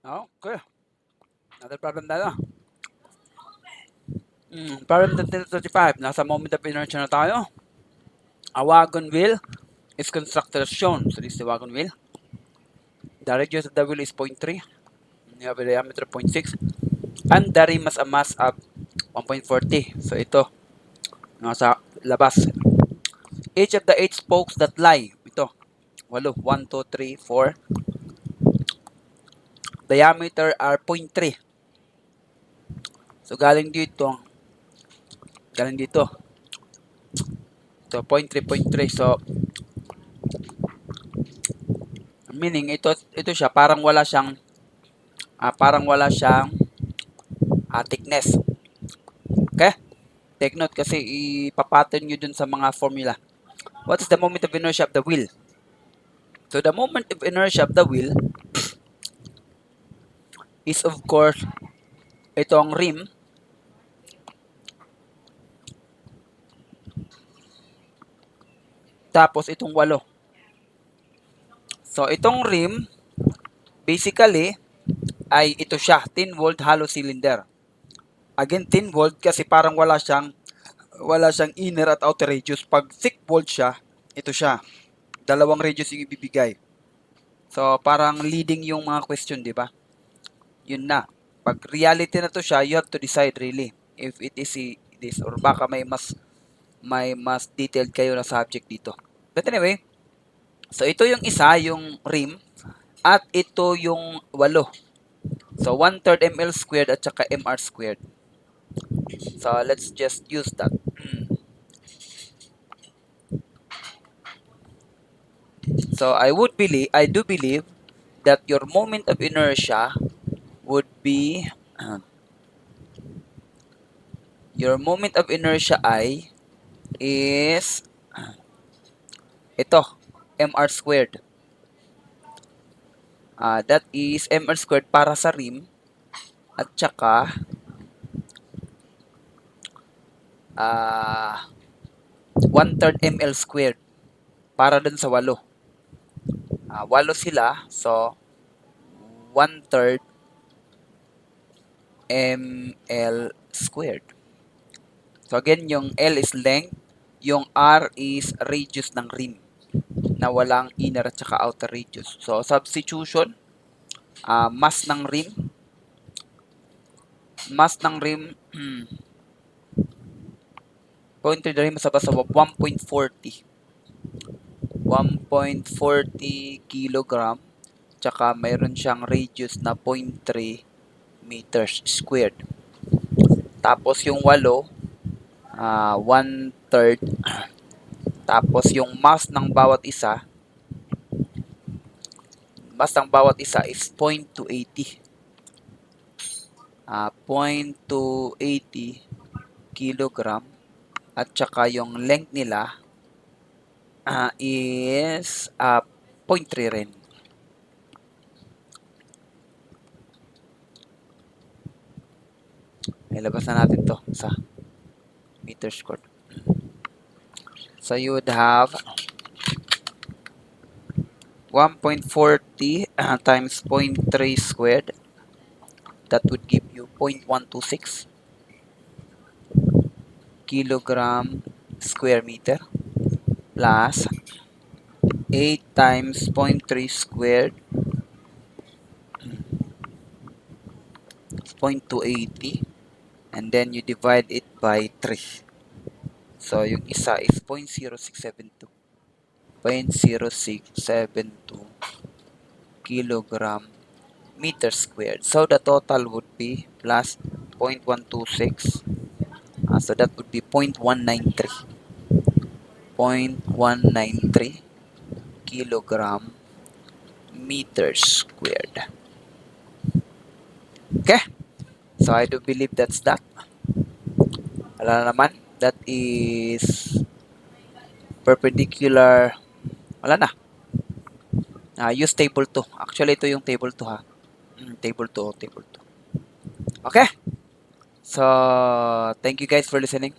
Okay. Another problem tayo. Problem 35. Nasa moment of inertia na tayo. A wagon wheel is constructed as shown. So this is the wagon wheel. The radius of the wheel is 0.3. You have a diameter of 0.6. And the rim has a mass of 1.40. So ito, nasa labas. Each of the 8 spokes that lie, ito, 8, 1, 2, 3, 4, diameter are 0.3. So galing dito. So 0.3, 0.3. So meaning ito siya parang wala siyang thickness. Okay? Take note kasi ipapattern nyo dun sa mga formula. What is the moment of inertia of the wheel? So the moment of inertia of the wheel is of course itong rim tapos itong 8. So itong rim basically ay ito siya, 10 volt hollow cylinder. Again 10 volt kasi parang wala siyang inner at outer radius. Pag 6 volt siya, ito siya. Dalawang radius yung ibibigay. So parang leading yung mga question, di ba? Yun na. Pag reality na to siya, you have to decide really if it is this or baka may mas detailed kayo na subject dito. But anyway, so ito yung isa, yung rim, at ito yung 8. So 1/3 ml squared at saka mr squared. So let's just use that. So I do believe that your moment of inertia would be your moment of inertia I is ito, mr squared. That is mr squared para sa rim at saka 1/3 ml squared para dun sa 8. 8 sila, so 1/3 ml squared. So again, yung L is length, yung R is radius ng rim na walang inner at saka outer radius. So substitution, mass ng rim, 0.3 na rin masabas sa 1.40 kilogram tsaka mayroon siyang radius na 0.3 meters squared. Tapos yung 8, 1/3. Tapos yung mass ng bawat isa is 0.280. 0.280 kilogram at saka yung length nila is 0.3 rin. Ilabas na natin to sa meter squared. So you would have 1.40 times 0.3 squared. That would give you 0.126 kilogram square meter plus 8 times 0.3 squared 0.280 and then you divide it by 3. So yung isa is 0.0672 kilogram meter squared. So the total would be plus 0.126. So that would be 0.193. 0.193 kilogram meter squared. Okay? So I do believe that's that. Wala naman. That is perpendicular. Wala na. Use table 2. Actually, ito yung table 2 ha. Table 2. Okay? So, thank you guys for listening.